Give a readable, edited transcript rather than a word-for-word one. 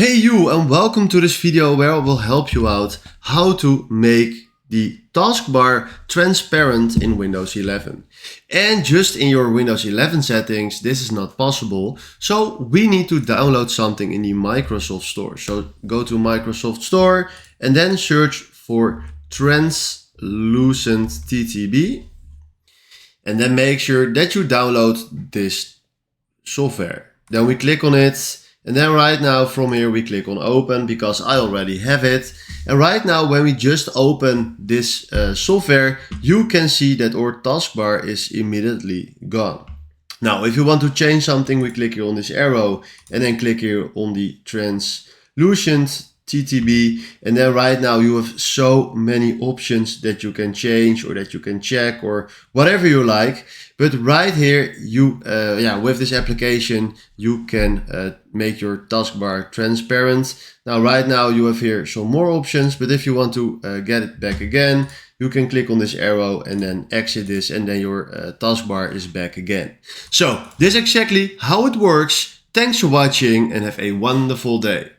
Hey you, and welcome to this video where I will help you out how to make the taskbar transparent in Windows 11. And just in your Windows 11 settings, this is not possible. So we need to download something in the Microsoft Store. So go to Microsoft Store and then search for Translucent TTB. And then make sure that you download this software. Then we click on it. And then right now from here we click on open because I already have it. And right now when we just open this software, you can see that our taskbar is immediately gone. Now if you want to change something, we click here on this arrow and then click here on the translucent TTB, and then right now you have so many options that you can change or that you can check or whatever you like. But right here you with this application you can make your taskbar transparent. Now right now you have here some more options, but if you want to get it back again, you can click on this arrow and then exit this, and then your taskbar is back again. So this is exactly how it works. Thanks for watching and have a wonderful day.